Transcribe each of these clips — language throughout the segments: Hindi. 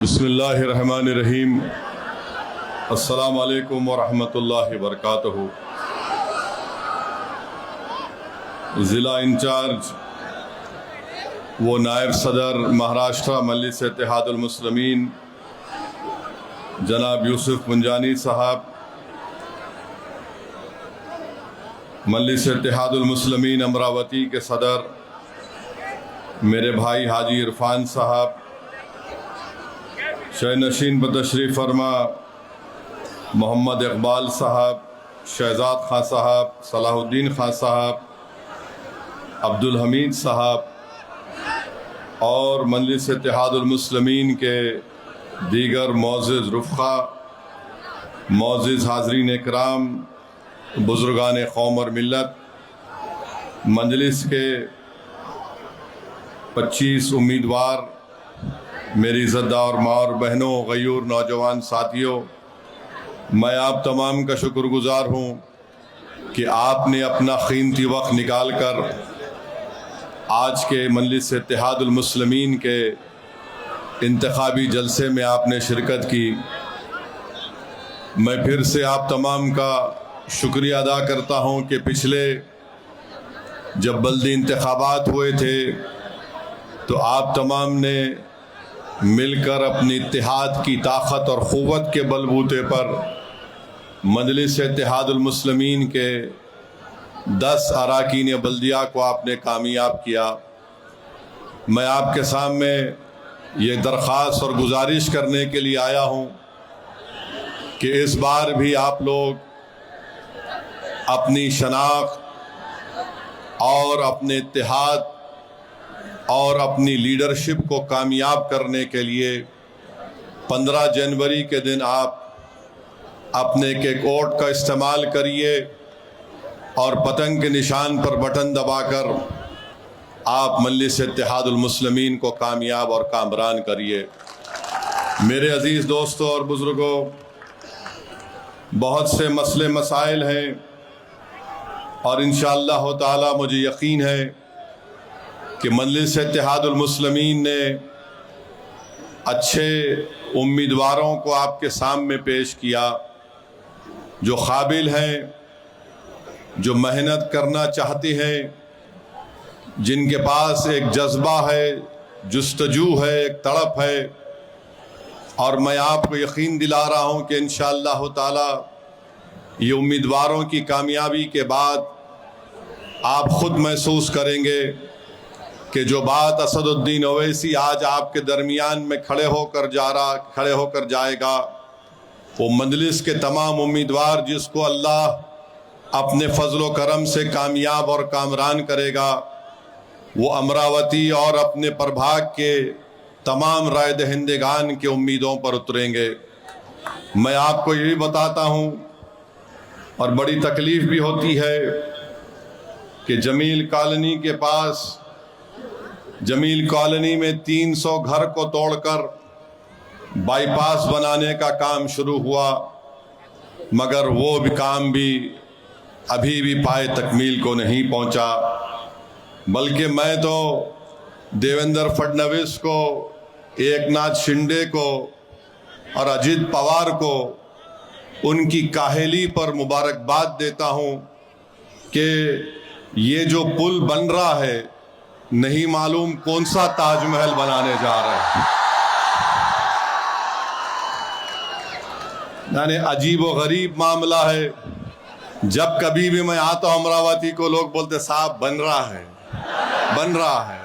बिस्मिल्लाहिर्रहमानिर्रहीम। अस्सलामु अलैकुम वरहमतुल्लाहि वबरकातुहू। ज़िला इंचार्ज व नायब सदर महाराष्ट्र मजलिस इत्तेहादुल मुस्लिमीन जनाब यूसुफ मुंजानी साहब, मजलिस इत्तेहादुल मुस्लिमीन अमरावती के सदर मेरे भाई हाजी इरफान साहब, शहनशीन बतशरीफ़ फरमा मोहम्मद इकबाल साहब, शहजाद खां साहब, सलाहुद्दीन खां साहब, अब्दुल हमीद साहब और मजलिस इत्तेहादुल मुस्लिमीन के दीगर मोअज़्ज़िज़ रुफ़क़ा, मोअज़्ज़िज़ हाज़रीन इकराम, बुज़ुर्गान कौम और मिल्लत, मजलिस के 25 उम्मीदवार, मेरी इज़्ज़तदार माँ और बहनों, गयूर नौजवान साथियों, मैं आप तमाम का शुक्रगुज़ार हूँ कि आपने अपना कीमती वक्त निकाल कर आज के मजलिस इत्तेहादुल मुस्लिमीन के इंतखाबी जलसे में आपने शिरकत की। मैं फिर से आप तमाम का शुक्रिया अदा करता हूँ कि पिछले जब बल्दी इंतखाबात हुए थे तो आप तमाम ने मिलकर अपनी इत्तेहाद की ताकत और क़ुव्वत के बलबूते पर मजलिस इत्तेहादुल मुस्लिमीन के 10 अरकान बल्दिया को आपने कामयाब किया। मैं आपके सामने ये दरख्वास्त और गुजारिश करने के लिए आया हूँ कि इस बार भी आप लोग अपनी शनाख्त और अपने इत्तेहाद और अपनी लीडरशिप को कामयाब करने के लिए 15 जनवरी के दिन आप अपने के कोड का इस्तेमाल करिए और पतंग के निशान पर बटन दबाकर आप मजलिस इत्तेहादुल मुस्लिमीन को कामयाब और कामरान करिए। मेरे अजीज़ दोस्तों और बुज़ुर्गों, बहुत से मसले मसाइल हैं और इंशाअल्लाह ताला मुझे यकीन है कि मजलिस इत्तेहादुल मुस्लिमीन ने अच्छे उम्मीदवारों को आपके सामने पेश किया, जो काबिल हैं, जो मेहनत करना चाहते हैं, जिनके पास एक जज्बा है, जुस्तजू है, एक तड़प है। और मैं आपको यकीन दिला रहा हूँ कि इंशाअल्लाह ताला ये उम्मीदवारों की कामयाबी के बाद आप ख़ुद महसूस करेंगे कि जो बात असदुद्दीन ओवैसी आज आपके दरमियान में खड़े होकर जाएगा, वो मजलिस के तमाम उम्मीदवार जिसको अल्लाह अपने फजल व करम से कामयाब और कामरान करेगा, वो अमरावती और अपने प्रभाग के तमाम राय दहिंदगान के उम्मीदों पर उतरेंगे। मैं आपको ये भी बताता हूँ और बड़ी तकलीफ़ भी होती है कि जमील कॉलोनी के पास, जमील कॉलोनी में 300 घर को तोड़कर बाईपास बनाने का काम शुरू हुआ, मगर वो भी काम भी अभी भी पाए तकमील को नहीं पहुंचा। बल्कि मैं तो देवेंद्र फडणवीस को, एकनाथ शिंदे को और अजित पवार को उनकी काहली पर मुबारकबाद देता हूं कि ये जो पुल बन रहा है, नहीं मालूम कौन सा ताजमहल बनाने जा रहे हैं। यानी अजीब व गरीब मामला है। जब कभी भी मैं आता हूं अमरावती को, लोग बोलते साहब बन रहा है, बन रहा है।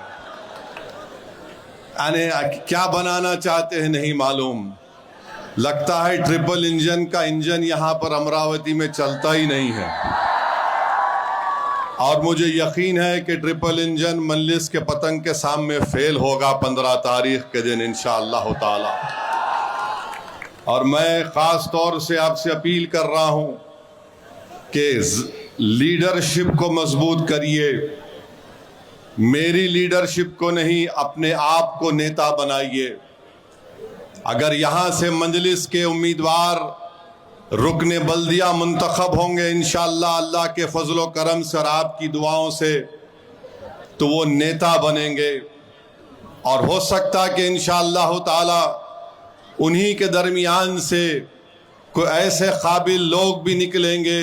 यानी क्या बनाना चाहते हैं नहीं मालूम। लगता है ट्रिपल इंजन का इंजन यहां पर अमरावती में चलता ही नहीं है। और मुझे यकीन है कि ट्रिपल इंजन मजलिस के पतंग के सामने फेल होगा 15 तारीख के दिन इंशाअल्लाह ताला। और मैं ख़ास तौर से आपसे अपील कर रहा हूं कि लीडरशिप को मजबूत करिए। मेरी लीडरशिप को नहीं, अपने आप को नेता बनाइए। अगर यहाँ से मजलिस के उम्मीदवार रुकने बल्दिया मुंतखब होंगे इंशाअल्लाह अल्लाह के फजल व करम से और आपकी दुआओं से, तो वो नेता बनेंगे। और हो सकता कि इंशाअल्लाह ताला उन्हीं के दरमियान से कोई ऐसे काबिल लोग भी निकलेंगे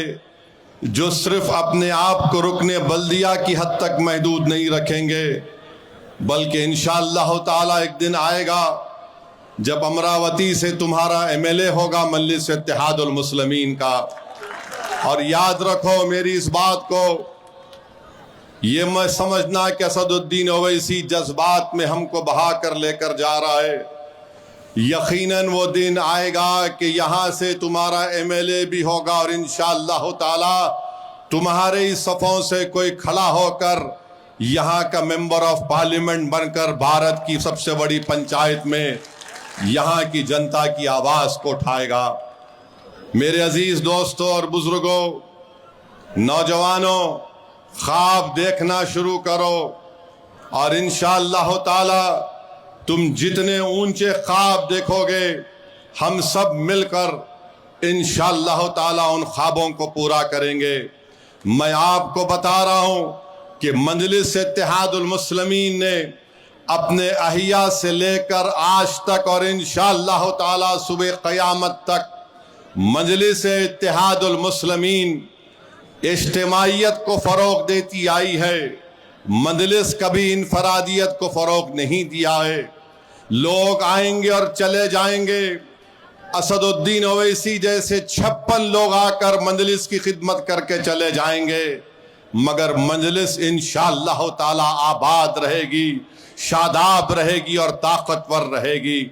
जो सिर्फ अपने आप को रुकने बल्दिया की हद तक महदूद नहीं रखेंगे, बल्कि इंशाअल्लाह ताला एक दिन आएगा जब अमरावती से तुम्हारा MLA होगा मजलिस इत्तेहादुल मुस्लिमीन का। और याद रखो मेरी इस बात को, ये मैं समझना कि असदुद्दीन ओवैसी जज्बात में हमको बहा कर लेकर जा रहा है। यकीनन वो दिन आएगा कि यहाँ से तुम्हारा MLA भी होगा और इंशाअल्लाह ताला तुम्हारे ही सफ़ों से कोई खड़ा होकर यहाँ का मेंबर ऑफ पार्लियामेंट बनकर भारत की सबसे बड़ी पंचायत में यहाँ की जनता की आवाज़ को उठाएगा। मेरे अजीज़ दोस्तों और बुजुर्गों, नौजवानों, ख्वाब देखना शुरू करो और इंशाअल्लाह ताला तुम जितने ऊंचे ख्वाब देखोगे, हम सब मिलकर इंशाअल्लाह ताला उन ख्वाबों को पूरा करेंगे। मैं आपको बता रहा हूं कि मजलिस इत्तेहादुल मुस्लिमीन ने अपने अहिया से लेकर आज तक और इंशाअल्लाह ताला सुबह क़यामत तक मजलिस इत्तेहादुल मुस्लिमीन इज्तिमाइयत को फ़रोग़ देती आई है। मजलिस कभी इनफरादियत को फ़रोग़ नहीं दिया है। लोग आएंगे और चले जाएंगे। असदुद्दीन ओवैसी जैसे 56 लोग आकर मजलिस की खिदमत करके चले जाएंगे, मगर मजलिस इंशाअल्लाह ताला आबाद रहेगी, शादाब रहेगी और ताकतवर रहेगी।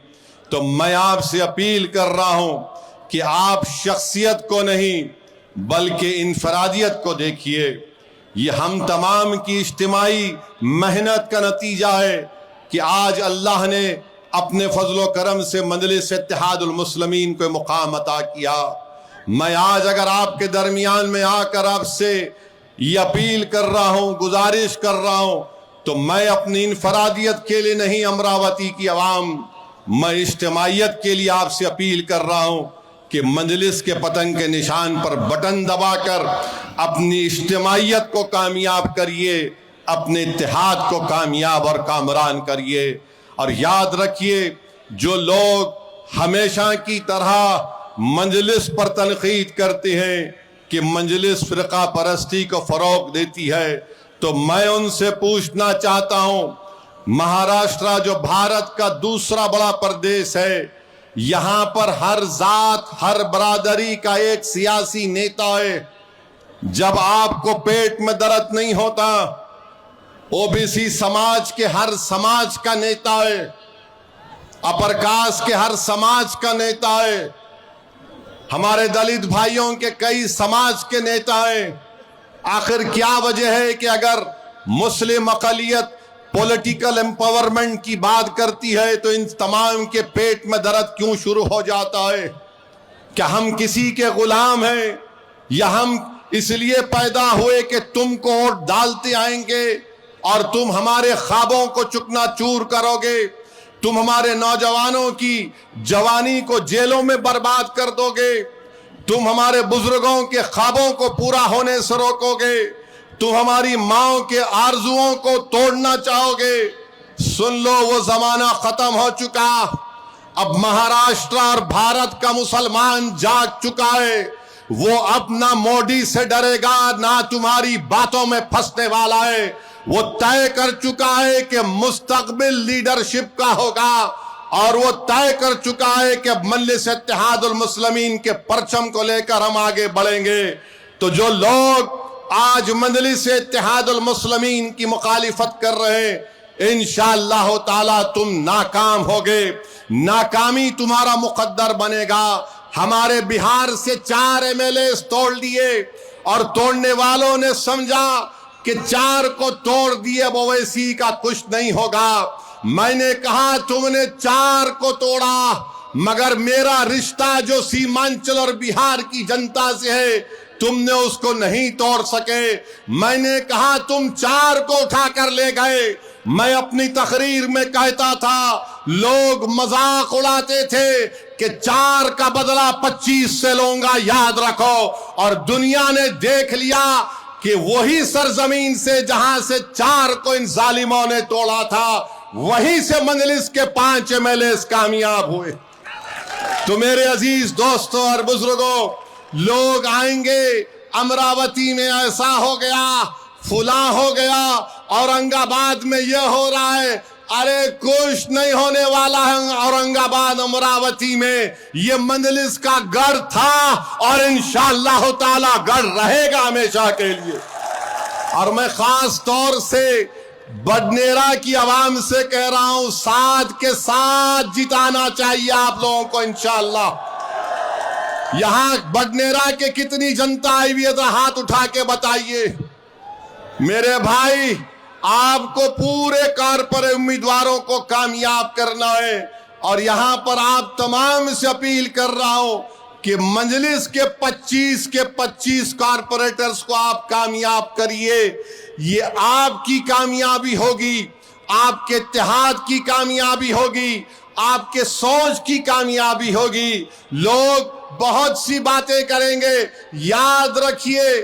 तो मैं आपसे अपील कर रहा हूं कि आप शख्सियत को नहीं बल्कि इनफरादियत को देखिए। ये हम तमाम की इज्तिमाई मेहनत का नतीजा है कि आज अल्लाह ने अपने फजलो करम से मजलिस इत्तेहादुल मुस्लिमीन को मुकाम अता किया। मैं आज अगर आपके दरमियान में आकर आपसे ये अपील कर रहा हूँ, गुजारिश कर रहा हूँ, तो मैं अपनी इनफरादियत के लिए नहीं, अमरावती की आवाम, मैं इज्तिमाइयत के लिए आपसे अपील कर रहा हूँ कि मजलिस के पतंग के निशान पर बटन दबाकर अपनी इज्तिमाइयत को कामयाब करिए, अपने इत्तेहाद को कामयाब और कामरान करिए। और याद रखिए, जो लोग हमेशा की तरह मजलिस पर तनकीद करते हैं कि मजलिस फ़िरका परस्ती को फ़रोग़ देती है, तो मैं उनसे पूछना चाहता हूँ, महाराष्ट्र जो भारत का दूसरा बड़ा प्रदेश है, यहाँ पर हर जात हर बरादरी का एक सियासी नेता है। जब आपको पेट में दर्द नहीं होता, ओबीसी समाज के हर समाज का नेता है, अपर कास्ट के हर समाज का नेता है, हमारे दलित भाइयों के कई समाज के नेता हैं। आखिर क्या वजह है कि अगर मुस्लिम अक़लियत पॉलिटिकल एम्पावरमेंट की बात करती है तो इन तमाम के पेट में दर्द क्यों शुरू हो जाता है? क्या हम किसी के गुलाम हैं, या हम इसलिए पैदा हुए कि तुमको वोट डालते आएंगे और तुम हमारे ख्वाबों को चुकनाचूर करोगे, तुम हमारे नौजवानों की जवानी को जेलों में बर्बाद कर दोगे, तुम हमारे बुजुर्गों के ख्वाबों को पूरा होने से रोकोगे, तुम हमारी माओ के आरजुओं को तोड़ना चाहोगे। सुन लो, वो जमाना खत्म हो चुका। अब महाराष्ट्र और भारत का मुसलमान जाग चुका है। वो अब ना मोदी से डरेगा, ना तुम्हारी बातों में फंसने वाला है। वो तय कर चुका है कि मुस्तकबिल लीडरशिप का होगा, और वो तय कर चुका है कि मजलिस इत्तेहादुल मुस्लिमीन के परचम को लेकर हम आगे बढ़ेंगे। तो जो लोग आज मजलिस इत्तेहादुल मुस्लिमीन की मुखालिफत कर रहे हैं, इंशाअल्लाह ताला तुम नाकाम होगे, नाकामी तुम्हारा मुकद्दर बनेगा। हमारे बिहार से 4 MLA तोड़ दिए और तोड़ने वालों ने समझा कि 4 को तोड़ दिए ओवैसी का कुछ नहीं होगा। मैंने कहा तुमने 4 को तोड़ा, मगर मेरा रिश्ता जो सीमांचल और बिहार की जनता से है, तुमने उसको नहीं तोड़ सके। मैंने कहा तुम 4 को उठा कर ले गए। मैं अपनी तकरीर में कहता था, लोग मजाक उड़ाते थे कि 4 का बदला 25 से लूंगा, याद रखो। और दुनिया ने देख लिया कि वही सरजमीन से जहां से 4 को इन जालिमों ने तोड़ा था, वहीं से मजलिस के 5 MLA कामयाब हुए। तो मेरे अजीज दोस्तों और बुजुर्गों, लोग आएंगे, अमरावती में ऐसा हो गया, फुला हो गया, औरंगाबाद में यह हो रहा है। अरे कुछ नहीं होने वाला है औरंगाबाद अमरावती में। ये मंजलिस का गढ़ था और इंशाअल्लाह ताला गढ़ रहेगा हमेशा के लिए। और मैं खास तौर से बडनेरा की आवाम से कह रहा हूं, साथ के साथ जिताना चाहिए आप लोगों को इंशाअल्लाह। यहां बडनेरा के कितनी जनता आई हुई है, तो हाथ उठा के बताइए। मेरे भाई, आपको पूरे कारपोरेट उम्मीदवारों को कामयाब करना है और यहां पर आप तमाम से अपील कर रहा हूं कि मजलिस के 25 कारपोरेटर्स को आप कामयाब करिए। ये आपकी कामयाबी होगी, आपके इत्तेहाद की कामयाबी होगी, आपके सोच की कामयाबी होगी। लोग बहुत सी बातें करेंगे, याद रखिए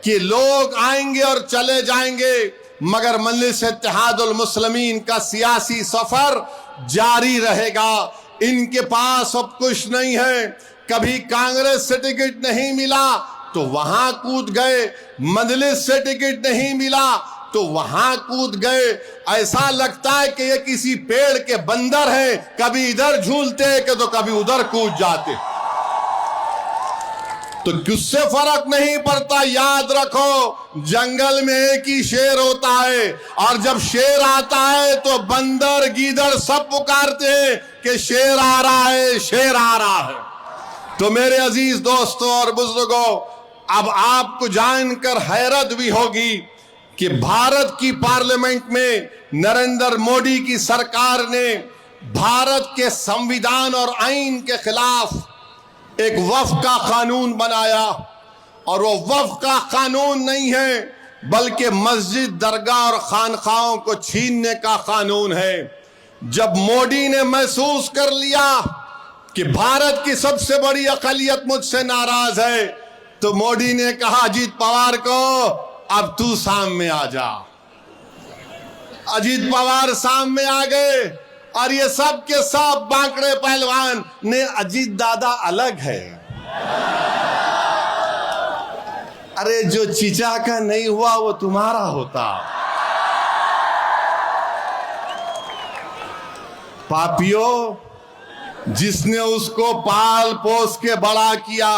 कि लोग आएंगे और चले जाएंगे, मगर मजलिस इत्तेहादुल मुस्लिमीन का सियासी सफर जारी रहेगा। इनके पास अब कुछ नहीं है। कभी कांग्रेस से टिकट नहीं मिला तो वहां कूद गए, मजलिस से टिकट नहीं मिला तो वहां कूद गए। ऐसा लगता है कि ये किसी पेड़ के बंदर हैं, कभी इधर झूलते तो कभी उधर कूद जाते। तो किससे फर्क नहीं पड़ता। याद रखो, जंगल में एक ही शेर होता है और जब शेर आता है तो बंदर गीदड़ सब पुकारते हैं कि शेर आ रहा है, शेर आ रहा है। तो मेरे अजीज दोस्तों और बुजुर्गों, अब आपको जानकर हैरत भी होगी कि भारत की पार्लियामेंट में नरेंद्र मोदी की सरकार ने भारत के संविधान और आईन के खिलाफ एक वक्फ का कानून बनाया। और वो वक्फ का कानून नहीं है, बल्कि मस्जिद, दरगाह और खानखाहों को छीनने का कानून है। जब मोदी ने महसूस कर लिया कि भारत की सबसे बड़ी अक़लियत मुझसे नाराज है, तो मोदी ने कहा अजीत पवार को, अब तू सामने आ जा। अजीत पवार सामने आ गए और ये सब के सब बांकड़े पहलवान ने अजीत दादा अलग है। अरे जो चीचा का नहीं हुआ वो तुम्हारा होता। पापियो, जिसने उसको पाल पोस के बड़ा किया,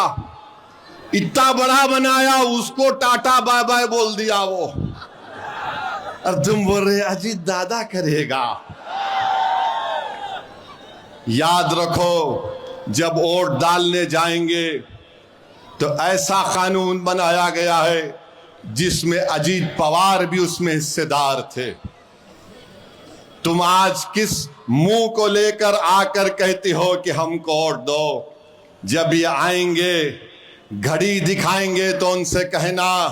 इतना बड़ा बनाया, उसको टाटा बाय बाय बोल दिया वो, और तुम बोल रहे अजीत दादा करेगा। याद रखो, जब वोट डालने जाएंगे तो ऐसा कानून बनाया गया है जिसमें अजीत पवार भी उसमें हिस्सेदार थे। तुम आज किस मुंह को लेकर आकर कहते हो कि हमको वोट दो? जब ये आएंगे, घड़ी दिखाएंगे, तो उनसे कहना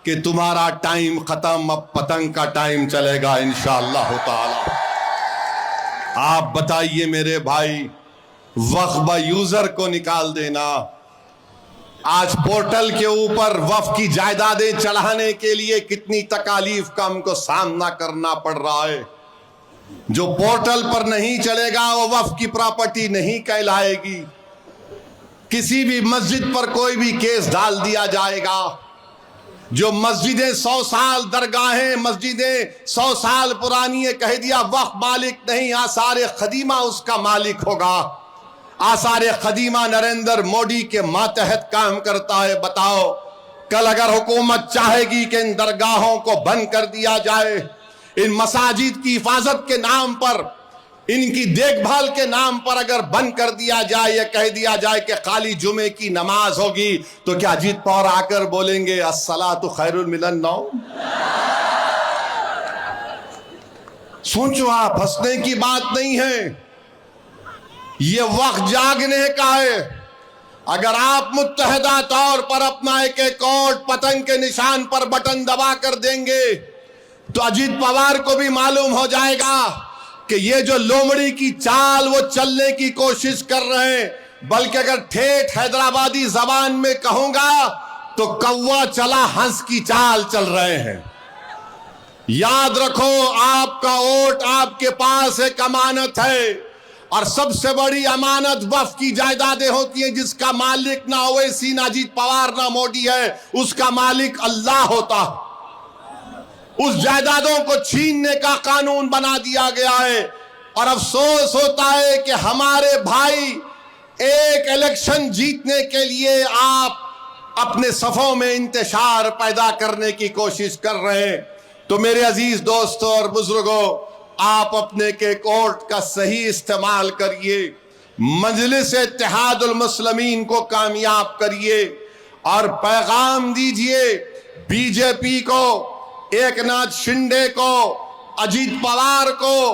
कि तुम्हारा टाइम खत्म, अब पतंग का टाइम चलेगा इंशाअल्लाह ताला। आप बताइए मेरे भाई, वक्फ यूजर को निकाल देना। आज पोर्टल के ऊपर वक्फ की जायदादें चढ़ाने के लिए कितनी तकालीफ का हमको सामना करना पड़ रहा है। जो पोर्टल पर नहीं चलेगा वो वक्फ की प्रॉपर्टी नहीं कहलाएगी। किसी भी मस्जिद पर कोई भी केस डाल दिया जाएगा। जो मस्जिदें 100 साल, दरगाहें मस्जिदें 100 साल पुरानी है, कह दिया वक्फ मालिक नहीं, आसारे खदीमा उसका मालिक होगा। आसारे खदीमा नरेंद्र मोदी के मातहत काम करता है। बताओ, कल अगर हुकूमत चाहेगी कि इन दरगाहों को बंद कर दिया जाए, इन मसाजिद की हिफाजत के नाम पर, इनकी देखभाल के नाम पर अगर बंद कर दिया जाए या कह दिया जाए कि खाली जुमे की नमाज होगी, तो क्या अजीत पवार आकर बोलेंगे अस्सलातु खैरुल मिनन नौम? सोचो आप, हंसने की बात नहीं है, ये वक्त जागने का है। अगर आप मुत्तहदा तौर पर अपना एक एक वोट पतंग के निशान पर बटन दबा कर देंगे, तो अजीत पवार को भी मालूम हो जाएगा कि ये जो लोमड़ी की चाल वो चलने की कोशिश कर रहे हैं। बल्कि अगर ठेठ हैदराबादी जबान में कहूंगा तो कौवा चला हंस की चाल चल रहे हैं। याद रखो, आपका वोट आपके पास एक अमानत है। और सबसे बड़ी अमानत वक्फ की जायदादें होती हैं, जिसका मालिक ना ओवैसी, ना अजीत पवार, ना मोदी है, उसका मालिक अल्लाह होता है। उस जायदादों को छीनने का कानून बना दिया गया है। और अफसोस होता है कि हमारे भाई एक इलेक्शन जीतने के लिए आप अपने सफों में इंतशार पैदा करने की कोशिश कर रहे हैं। तो मेरे अजीज दोस्तों और बुजुर्गों, आप अपने के कोर्ट का सही इस्तेमाल करिए, मजलिस इत्तेहादुल मुस्लिमीन को कामयाब करिए और पैगाम दीजिए बीजेपी को, एकनाथ शिंदे को, अजीत पवार को,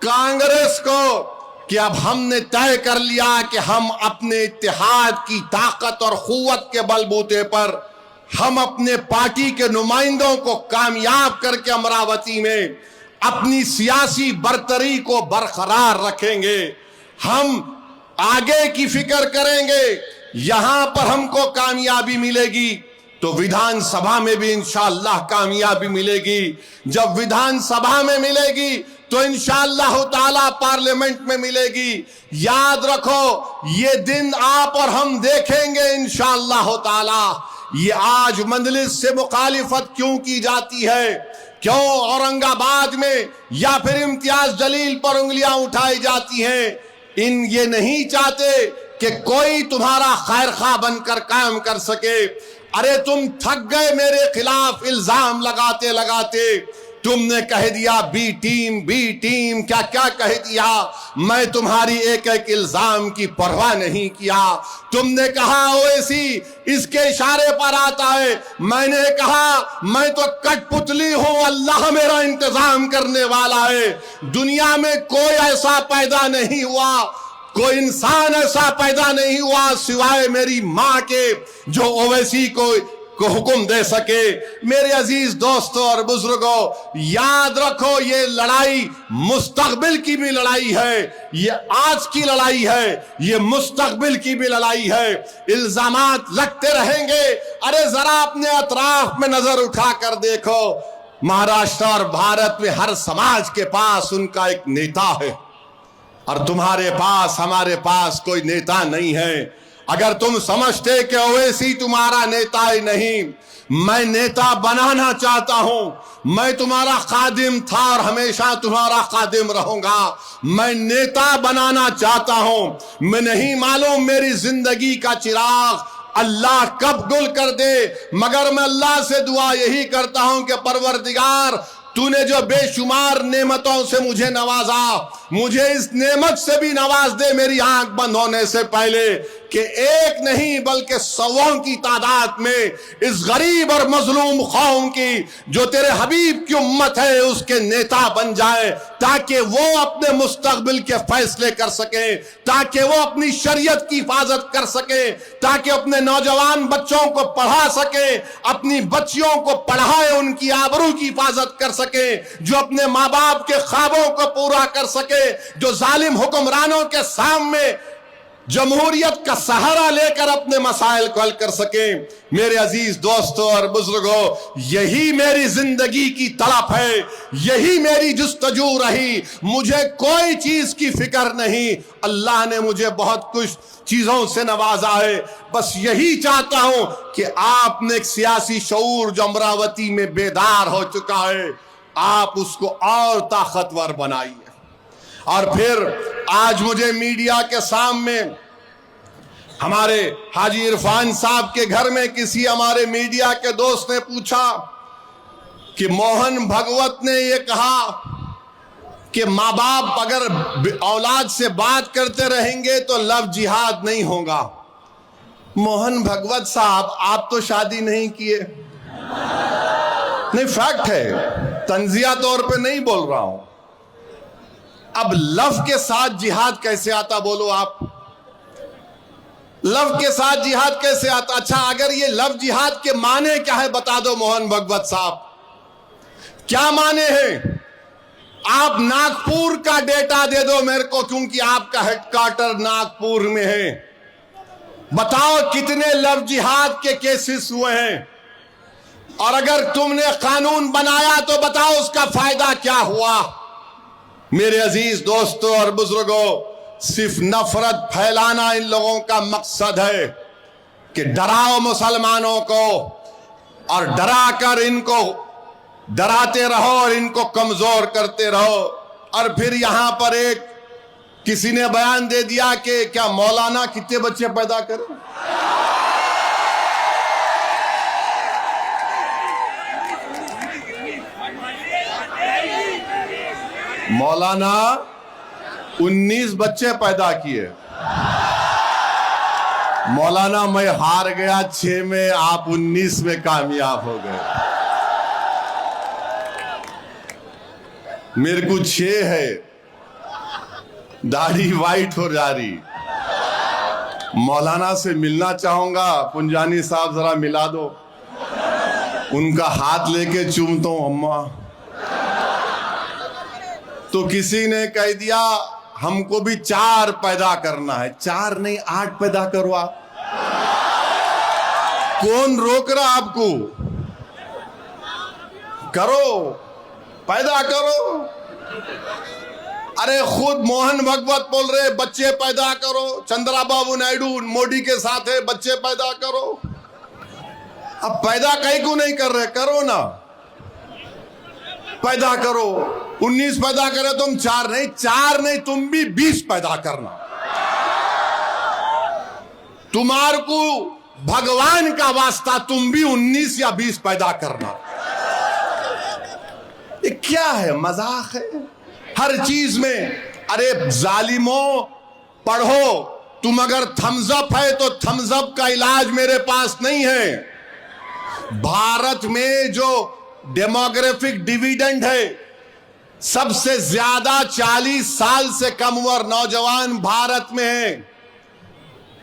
कांग्रेस को कि अब हमने तय कर लिया कि हम अपने इत्तेहाद की ताकत और कुव्वत के बलबूते पर हम अपने पार्टी के नुमाइंदों को कामयाब करके अमरावती में अपनी सियासी बरतरी को बरकरार रखेंगे। हम आगे की फिक्र करेंगे। यहां पर हमको कामयाबी मिलेगी तो विधानसभा में भी इंशाअल्लाह कामयाबी मिलेगी। जब विधानसभा में मिलेगी तो इंशाअल्लाह ताला पार्लियामेंट में मिलेगी। याद रखो, ये दिन आप और हम देखेंगे इंशाअल्लाह ताला। ये आज मजलिस से मुखालिफत क्यों की जाती है, क्यों औरंगाबाद में या फिर इम्तियाज जलील पर उंगलियां उठाई जाती हैं, ये नहीं चाहते कि कोई तुम्हारा खैर खा बनकर काम कर सके। अरे तुम थक गए मेरे खिलाफ इल्जाम लगाते लगाते। तुमने कह दिया बी टीम, क्या क्या कह दिया। मैं तुम्हारी एक एक इल्जाम की परवाह नहीं किया। तुमने कहा ओवैसी इसके इशारे पर आता है, मैंने कहा मैं तो कठपुतली हूं, अल्लाह मेरा इंतजाम करने वाला है। दुनिया में कोई ऐसा पैदा नहीं हुआ, कोई इंसान ऐसा पैदा नहीं हुआ सिवाय मेरी मां के जो ओवैसी को हुक्म दे सके। मेरे अजीज दोस्तों और बुजुर्गों, याद रखो, ये लड़ाई मुस्तकबिल की भी लड़ाई है, ये आज की लड़ाई है, ये मुस्तकबिल की भी लड़ाई है। इल्जामात लगते रहेंगे। अरे जरा अपने अतराफ में नजर उठा कर देखो, महाराष्ट्र और भारत में हर समाज के पास उनका एक नेता है और तुम्हारे पास, हमारे पास कोई नेता नहीं है। अगर तुम समझते कि ओवैसी तुम्हारा नेता ही नहीं, मैं नेता बनाना चाहता हूं। मैं तुम्हारा खादिम था और हमेशा तुम्हारा खादिम रहूंगा। मैं नेता बनाना चाहता हूं। मैं नहीं मालूम मेरी जिंदगी का चिराग अल्लाह कब गुल कर दे, मगर मैं अल्लाह से दुआ यही करता हूं कि परवरदिगार, तूने जो बेशुमार नेमतों से मुझे नवाजा, मुझे इस नेमत से भी नवाज दे मेरी आंख बंद होने से पहले, कि एक नहीं बल्कि सौों की तादाद में इस गरीब और मजलूम कौम की जो तेरे हबीब की उम्मत है उसके नेता बन जाए, ताकि वो अपने मुस्तकबिल के फैसले कर सके, ताकि वो अपनी शरीयत की हिफाजत कर सके, ताकि अपने नौजवान बच्चों को पढ़ा सके, अपनी बच्चियों को पढ़ाए, उनकी आबरू की हिफाजत कर सके, जो अपने माँ बाप के ख्वाबों को पूरा कर सके, जो जालिम हुक्मरानों के सामने जमहूरियत का सहारा लेकर अपने मसाइल को हल कर सके। मेरे अजीज दोस्तों और बुजुर्गों, यही मेरी जिंदगी की तड़प है, यही मेरी जुस्तजू रही। मुझे कोई चीज की फिक्र नहीं, अल्लाह ने मुझे बहुत कुछ चीजों से नवाजा है। बस यही चाहता हूं कि आपने एक सियासी शऊर जो अमरावती में बेदार हो चुका है, आप उसको और ताकतवर बनाइए। और फिर आज मुझे मीडिया के सामने हमारे हाजी इरफान साहब के घर में किसी हमारे मीडिया के दोस्त ने पूछा कि मोहन भगवत ने ये कहा कि माँ बाप अगर औलाद से बात करते रहेंगे तो लव जिहाद नहीं होगा। मोहन भगवत साहब, आप तो शादी नहीं किए। नहीं, फैक्ट है, तंजिया तौर पे नहीं बोल रहा हूं। अब लव के साथ जिहाद कैसे आता, बोलो आप? लव के साथ जिहाद कैसे आता? अच्छा, अगर ये लव जिहाद के माने क्या है बता दो मोहन भगवत साहब, क्या माने हैं? आप नागपुर का डेटा दे दो मेरे को, क्योंकि आपका हेडक्वार्टर नागपुर में है। बताओ कितने लव जिहाद के केसेस हुए हैं, और अगर तुमने कानून बनाया तो बताओ उसका फायदा क्या हुआ। मेरे अजीज दोस्तों और बुजुर्गों, सिर्फ नफरत फैलाना इन लोगों का मकसद है कि डराओ मुसलमानों को और डरा कर इनको डराते रहो और इनको कमजोर करते रहो। और फिर यहां पर एक किसी ने बयान दे दिया कि क्या मौलाना कितने बच्चे पैदा करे? मौलाना 19 बच्चे पैदा किए। मौलाना मैं हार गया 6 में, आप 19 में कामयाब हो गए। मेरे को 6 है, दाढ़ी वाइट हो जा रही। मौलाना से मिलना चाहूंगा, पुंजानी साहब जरा मिला दो। उनका हाथ लेके चूमता हूं अम्मा। तो किसी ने कह दिया हमको भी 4 पैदा करना है। 4 नहीं 8 पैदा करो आप। कौन रोक रहा आपको? करो, पैदा करो। अरे खुद मोहन भागवत बोल रहे बच्चे पैदा करो। चंद्रबाबू नायडू मोदी के साथ है, बच्चे पैदा करो। अब पैदा कहीं को नहीं कर रहे, करो ना, पैदा करो। 19 पैदा करे तुम, 4 नहीं तुम भी 20 पैदा करना। तुम्हारे को भगवान का वास्ता तुम भी 19 या 20 पैदा करना। ये क्या है, मजाक है हर चीज में। अरे जालिमों, पढ़ो। तुम अगर थम्स अप है तो थम्स अप का इलाज मेरे पास नहीं है। भारत में जो डेमोग्राफिक डिविडेंड है, सबसे ज्यादा 40 साल से कम उम्र नौजवान भारत में है।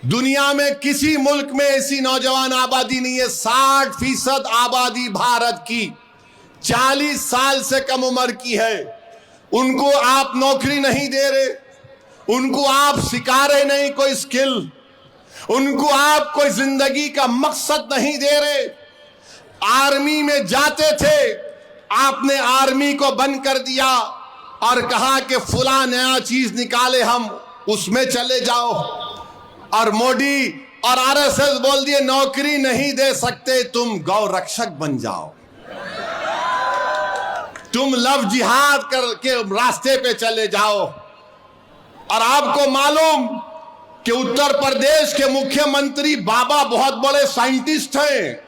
दुनिया में किसी मुल्क में ऐसी नौजवान आबादी नहीं है। 60% आबादी भारत की 40 साल से कम उम्र की है। उनको आप नौकरी नहीं दे रहे, उनको आप सिखा रहे नहीं कोई स्किल, उनको आप कोई जिंदगी का मकसद नहीं दे रहे। आर्मी में जाते थे, आपने आर्मी को बंद कर दिया और कहा कि फुला नया चीज निकाले हम उसमें चले जाओ। और मोदी और आरएसएस बोल दिए नौकरी नहीं दे सकते, तुम गौ रक्षक बन जाओ, तुम लव जिहाद करके रास्ते पे चले जाओ। और आपको मालूम कि उत्तर प्रदेश के मुख्यमंत्री बाबा बहुत बड़े साइंटिस्ट हैं,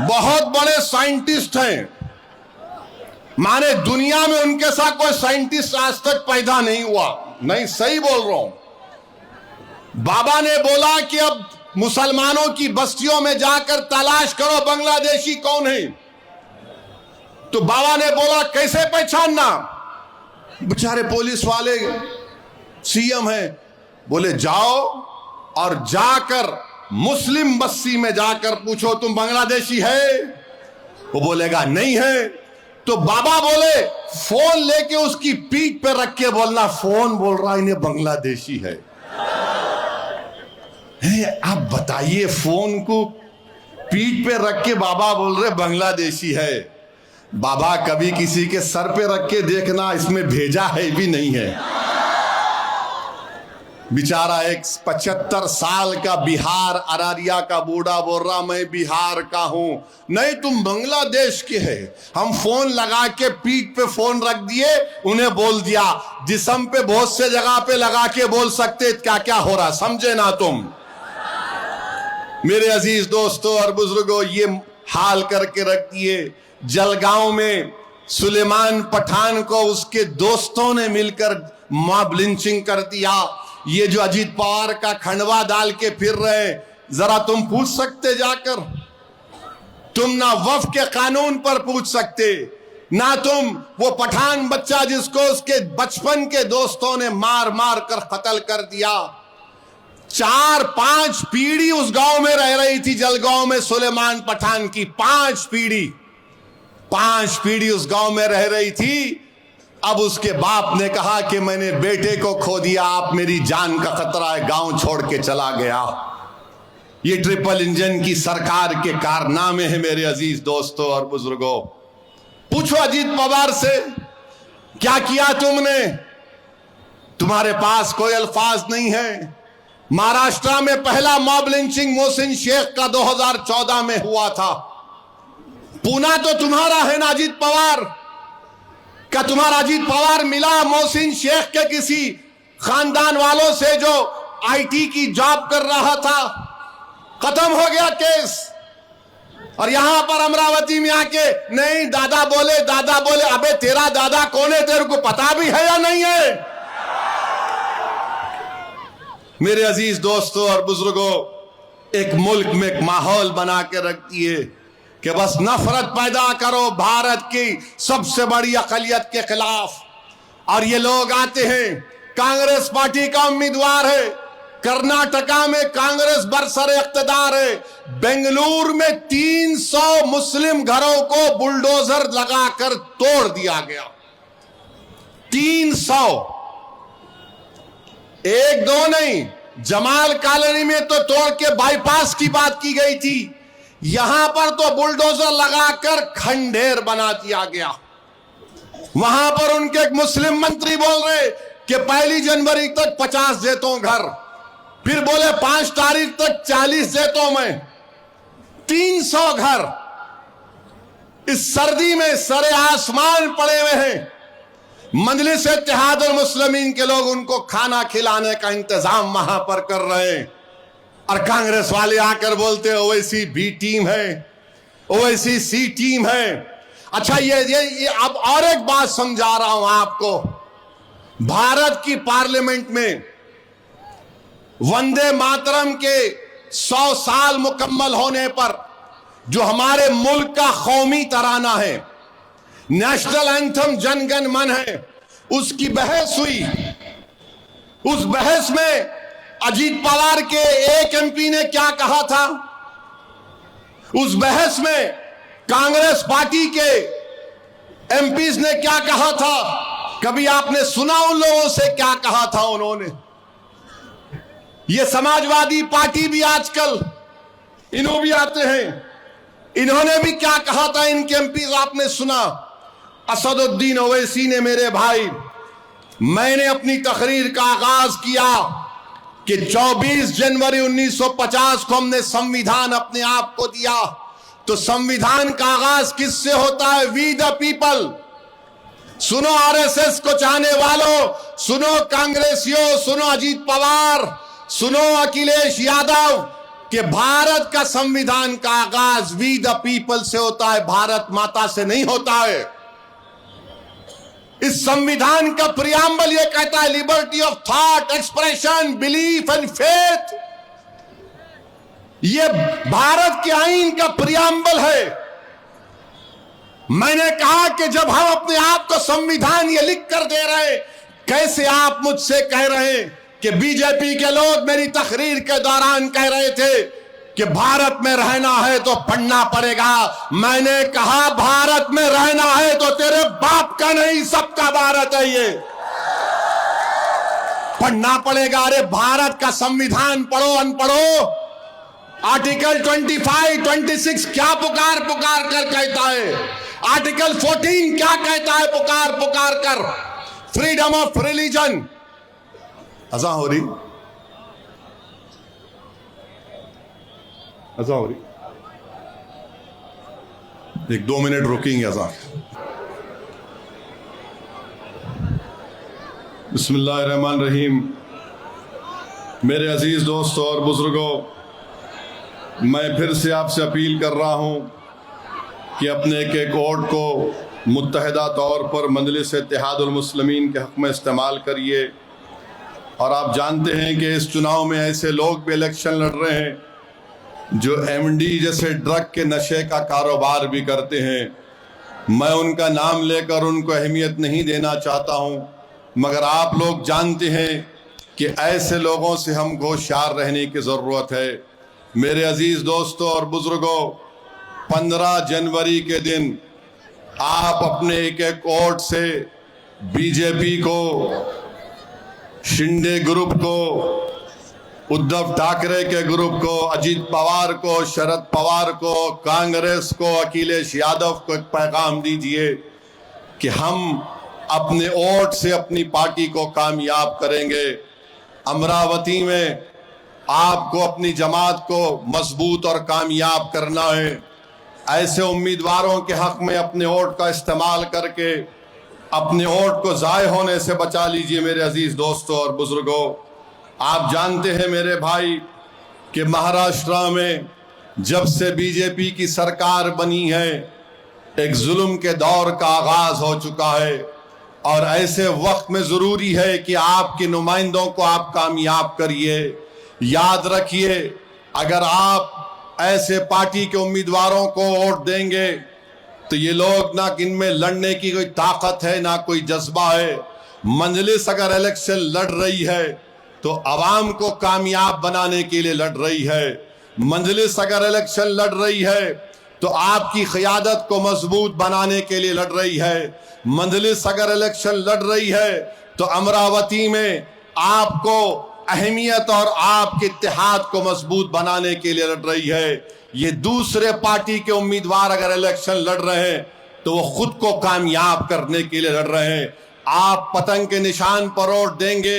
बहुत बड़े साइंटिस्ट हैं। माने दुनिया में उनके साथ कोई साइंटिस्ट आज तक पैदा नहीं हुआ। नहीं, सही बोल रहा हूं। बाबा ने बोला कि अब मुसलमानों की बस्तियों में जाकर तलाश करो बांग्लादेशी कौन है। तो बाबा ने बोला कैसे पहचानना? बेचारे पुलिस वाले सीएम हैं, बोले जाओ और जाकर मुस्लिम बस्ती में जाकर पूछो तुम बांग्लादेशी है। वो बोलेगा नहीं है। तो बाबा बोले फोन लेके उसकी पीठ पे रख के बोलना, फोन बोल रहा इन्हें बांग्लादेशी है। आप बताइए, फोन को पीठ पे रख के बाबा बोल रहे बांग्लादेशी है। बाबा कभी किसी के सर पे रख के देखना, इसमें भेजा है भी नहीं है। बेचारा एक 75 साल का बिहार अररिया का बूढ़ा बोल रहा मैं बिहार का हूं। नहीं, तुम बांग्लादेश के है। हम फोन लगा के पीठ पे फोन रख दिए, उन्हें बोल दिया। जिस्म पे बहुत से जगह पे लगा के बोल सकते क्या क्या हो रहा, समझे ना तुम। मेरे अजीज दोस्तों और बुजुर्गों, ये हाल करके रख दिए। जलगांव में सुलेमान पठान को उसके दोस्तों ने मिलकर मॉब लिंचिंग कर दिया। ये जो अजीत पवार का खंडवा डाल के फिर रहे, जरा तुम पूछ सकते जाकर? तुम ना वफ के कानून पर पूछ सकते, ना तुम वो पठान बच्चा जिसको उसके बचपन के दोस्तों ने मार मार कर कत्ल कर दिया। 4-5 पीढ़ी उस गांव में रह रही थी, जलगांव में सुलेमान पठान की 5 पीढ़ी उस गांव में रह रही थी। अब उसके बाप ने कहा कि मैंने बेटे को खो दिया, आप मेरी जान का खतरा है, गांव छोड़ के चला गया। ये ट्रिपल इंजन की सरकार के कारनामे हैं मेरे अजीज दोस्तों और बुजुर्गों। पूछो अजीत पवार से क्या किया तुमने? तुम्हारे पास कोई अल्फाज नहीं है। महाराष्ट्र में पहला मॉब लिंचिंग मोहसिन शेख का 2014 में हुआ था। पूना तो तुम्हारा है ना अजीत पवार का। तुम्हारा अजीत पवार मिला मोहसिन शेख के किसी खानदान वालों से जो आईटी की जॉब कर रहा था, खत्म हो गया केस। और यहां पर अमरावती में आके नहीं दादा बोले। अबे तेरा दादा कौन है, तेरे को पता भी है या नहीं है? मेरे अजीज दोस्तों और बुजुर्गों, एक मुल्क में एक माहौल बना के रखती है कि बस नफरत पैदा करो भारत की सबसे बड़ी अकलियत के खिलाफ। और ये लोग आते हैं, कांग्रेस पार्टी का उम्मीदवार है, कर्नाटका में कांग्रेस बरसरे इख्तिदार है, बेंगलुरु में 300 मुस्लिम घरों को बुलडोजर लगाकर तोड़ दिया गया। 300, एक दो नहीं, जमाल कॉलोनी में तो तोड़ के बाईपास की बात की गई थी, यहां पर तो बुलडोजर लगाकर खंडेर बना दिया गया। वहां पर उनके एक मुस्लिम मंत्री बोल रहे कि 1 जनवरी तक 50 देतों घर, फिर बोले 5 तारीख तक 40 देतों में। 300 घर इस सर्दी में सरे आसमान पड़े हुए हैं। मजलिस इत्तेहादुल मुस्लिमीन के लोग उनको खाना खिलाने का इंतजाम वहां पर कर रहे हैं, और कांग्रेस वाले आकर बोलते हैं ओवैसी बी टीम है, ओवैसी सी टीम है। अच्छा ये अब और एक बात समझा रहा हूं आपको। भारत की पार्लियामेंट में वंदे मातरम के 100 साल मुकम्मल होने पर जो हमारे मुल्क का कौमी तराना है, नेशनल एंथम जन गण मन है, उसकी बहस हुई। उस बहस में अजीत पवार के एक एमपी ने क्या कहा था, उस बहस में कांग्रेस पार्टी के एमपीज ने क्या कहा था, कभी आपने सुना उन लोगों से क्या कहा था उन्होंने? ये समाजवादी पार्टी भी आजकल इन्हों भी आते हैं, इन्होंने भी क्या कहा था इनके एमपीज आपने सुना? असदुद्दीन ओवैसी ने, मेरे भाई, मैंने अपनी तकरीर का आगाज किया कि 24 जनवरी 1950 को हमने संविधान अपने आप को दिया, तो संविधान का आगाज किससे होता है? We the people. सुनो आरएसएस को चाहने वालों, सुनो कांग्रेसियों, सुनो अजीत पवार, सुनो अखिलेश यादव, कि भारत का संविधान का आगाज वी द पीपल से होता है, भारत माता से नहीं होता है। इस संविधान का प्रियम्बल यह कहता है liberty of thought, expression, belief and faith. यह भारत के आईन का प्रियम्बल है। मैंने कहा कि जब हम अपने आप को संविधान ये लिख कर दे रहे, कैसे आप मुझसे कह रहे हैं कि बीजेपी के लोग मेरी तकरीर के दौरान कह रहे थे कि भारत में रहना है तो पढ़ना पड़ेगा। मैंने कहा भारत में रहना है तो तेरे बाप का नहीं, सबका भारत है, ये पढ़ना पड़ेगा। अरे भारत का संविधान पढ़ो अनपढ़ो। आर्टिकल 25, 26 क्या पुकार कर कहता है? आर्टिकल 14 क्या कहता है पुकार कर? Freedom of religion. अज़ान हो रही, अज़ान हो रही, 1-2 मिनट रुकेंगे अज़ान। बिस्मिल्लाहिर्रहमानिर्रहीम। मेरे अजीज दोस्तों और बुजुर्गों, मैं फिर से आपसे अपील कर रहा हूं कि अपने एक वोट को मुत्तहिदा तौर पर मजलिस इत्तेहादुल मुस्लिमीन के हक़ में इस्तेमाल करिए। और आप जानते हैं कि इस चुनाव में ऐसे लोग भी इलेक्शन लड़ रहे हैं जो एमडी जैसे ड्रग के नशे का कारोबार भी करते हैं। मैं उनका नाम लेकर उनको अहमियत नहीं देना चाहता हूं, मगर आप लोग जानते हैं कि ऐसे लोगों से हमको होशियार रहने की ज़रूरत है। मेरे अजीज़ दोस्तों और बुज़ुर्गों, 15 जनवरी के दिन आप अपने एक वोट से बीजेपी को, शिंदे ग्रुप को, उद्धव ठाकरे के ग्रुप को, अजीत पवार को, शरद पवार को, कांग्रेस को, अखिलेश यादव को एक पैगाम दीजिए कि हम अपने वोट से अपनी पार्टी को कामयाब करेंगे। अमरावती में आपको अपनी जमात को मजबूत और कामयाब करना है। ऐसे उम्मीदवारों के हक में अपने वोट का इस्तेमाल करके अपने वोट को ज़ाय होने से बचा लीजिए। मेरे अजीज दोस्तों और बुजुर्गों, आप जानते हैं मेरे भाई कि महाराष्ट्र में जब से बीजेपी की सरकार बनी है एक जुल्म के दौर का आगाज हो चुका है, और ऐसे वक्त में जरूरी है कि आपके नुमाइंदों को आप कामयाब करिए। याद रखिए, अगर आप ऐसे पार्टी के उम्मीदवारों को वोट देंगे तो ये लोग ना इनमें लड़ने की कोई ताकत है ना कोई जज्बा है। मंजलिस अगर इलेक्शन लड़ रही है तो आवाम को कामयाब बनाने के लिए लड़ रही है। मंजलिस अगर इलेक्शन लड़ रही है तो आपकी क़यादत को मजबूत बनाने के लिए लड़ रही है। मंजलिस अगर इलेक्शन लड़ रही है तो अमरावती में आपको अहमियत और आपके इत्तेहाद को मजबूत बनाने के लिए लड़ रही है। ये दूसरे पार्टी के उम्मीदवार अगर इलेक्शन लड़ रहे हैं तो वो खुद को कामयाब करने के लिए लड़ रहे हैं। आप पतंग के निशान पर वोट देंगे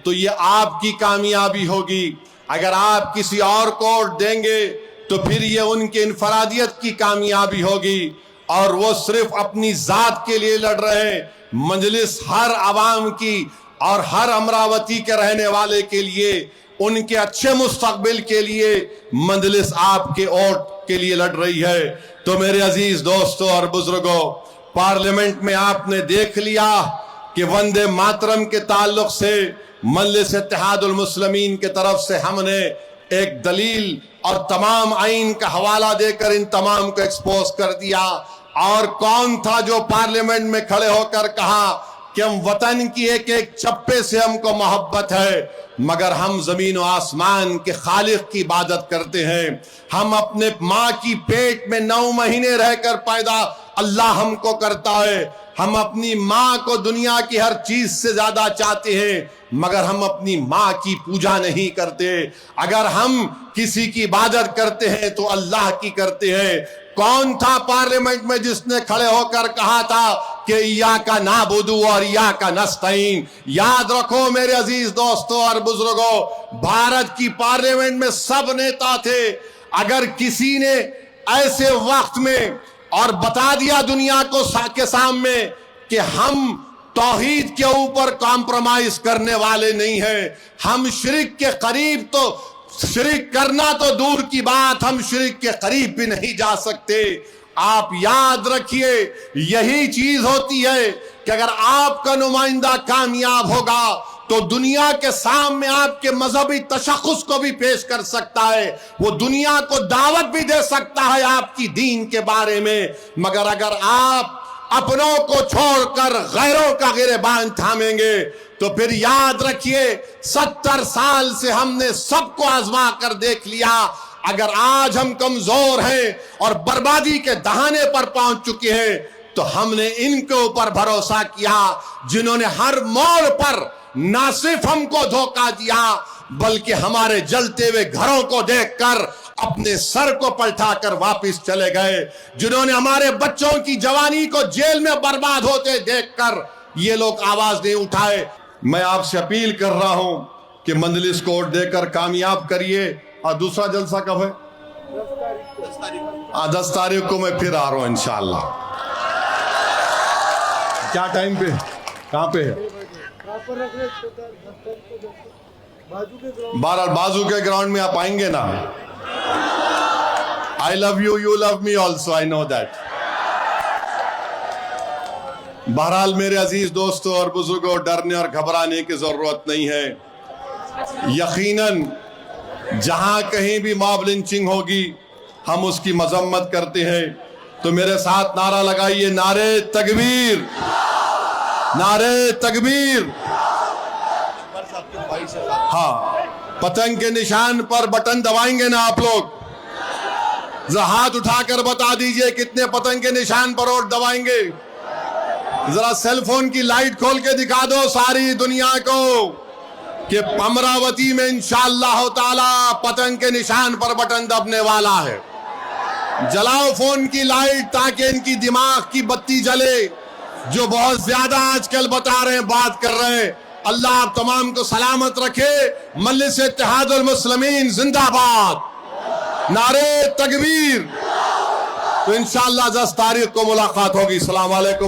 तो ये आपकी कामयाबी होगी। अगर आप किसी और को वोट देंगे तो फिर ये उनके इनफरादियत की कामयाबी होगी, और वो सिर्फ अपनी जात के लिए लड़ रहे हैं। मजलिस हर आवाम की और हर अमरावती के रहने वाले के लिए, उनके अच्छे मुस्तकबिल के लिए मजलिस आपके वोट के लिए लड़ रही है। तो मेरे अजीज दोस्तों और बुजुर्गों, पार्लियामेंट में आपने देख लिया कि वंदे मातरम के ताल्लुक से मजलिस इत्तेहादुल मुस्लिमीन की तरफ से हमने एक दलील और तमाम आइन का हवाला देकर इन तमाम को एक्सपोज कर दिया। और कौन था जो पार्लियामेंट में खड़े होकर कहा कि हम वतन की एक एक चप्पे से हमको मोहब्बत है, मगर हम जमीन और आसमान के खालिक की इबादत करते हैं। हम अपने माँ की पेट में 9 महीने रहकर पैदा अल्लाह हमको करता है। हम अपनी माँ को दुनिया की हर चीज से ज्यादा चाहते हैं, मगर हम अपनी माँ की पूजा नहीं करते। अगर हम किसी की इबादत करते हैं तो अल्लाह की करते हैं। कौन था पार्लियामेंट में जिसने खड़े होकर कहा था कि या का नाबुदू और या का नस्तईन? याद रखो मेरे अजीज दोस्तों और बुजुर्गों, भारत की पार्लियामेंट में सब नेता थे। अगर किसी ने ऐसे वक्त में और बता दिया दुनिया को के सामने कि हम तौहीद के ऊपर कॉम्प्रोमाइज करने वाले नहीं हैं, हम शिर्क के करीब, तो शिर्क करना तो दूर की बात, हम शिर्क के करीब भी नहीं जा सकते। आप याद रखिए, यही चीज होती है कि अगर आपका नुमाइंदा कामयाब होगा तो दुनिया के सामने आपके मजहबी तशख़्ख़ुस को भी पेश कर सकता है, वो दुनिया को दावत भी दे सकता है आपकी दीन के बारे में। मगर अगर आप अपनों को छोड़कर गैरों का गिरबान थामेंगे तो फिर याद रखिए, 70 साल से हमने सबको आजमा कर देख लिया। अगर आज हम कमजोर हैं और बर्बादी के दहाने पर पहुंच चुके हैं तो हमने इनके ऊपर भरोसा किया जिन्होंने हर मोड़ पर ना सिर्फ हमको धोखा दिया बल्कि हमारे जलते हुए घरों को देखकर अपने सर को पलटाकर वापस चले गए, जिन्होंने हमारे बच्चों की जवानी को जेल में बर्बाद होते देखकर ये लोग आवाज नहीं उठाए। मैं आपसे अपील कर रहा हूं कि मंजलिस को वोट देकर कामयाब करिए। और दूसरा जलसा कब है? 10 तारीख को मैं फिर आ रहा हूं इंशाअल्लाह। क्या टाइम पे, कहां पे है? बाजू के ग्राउंड में आप आएंगे ना? I love you, you love me also, I know that. बहरहाल मेरे अजीज दोस्तों और बुजुर्गों, डरने और घबराने की जरूरत नहीं है। यकीनन जहां कहीं भी मॉब लिंचिंग होगी हम उसकी मजम्मत करते हैं। तो मेरे साथ नारा लगाइए, नारे तकबीर, नारे तकबीर। हाँ, पतंग के निशान पर बटन दबाएंगे ना आप लोग? जरा हाथ उठाकर बता दीजिए कितने पतंग के निशान पर वोट दबाएंगे। जरा सेलफोन की लाइट खोल के दिखा दो सारी दुनिया को कि अमरावती में इंशाअल्लाह ताला पतंग के निशान पर बटन दबने वाला है। जलाओ फोन की लाइट ताकि इनकी दिमाग की बत्ती जले। जो बहुत ज्यादा आजकल बता रहे हैं, बात कर रहे हैं, अल्लाह आप तमाम को सलामत रखे। मजलिस इत्तेहादुल मुस्लिमीन जिंदाबाद, नारे तकबीर। तो इंशाअल्लाह 10 तारीख को मुलाकात होगी। अस्सलाम वालेकुम।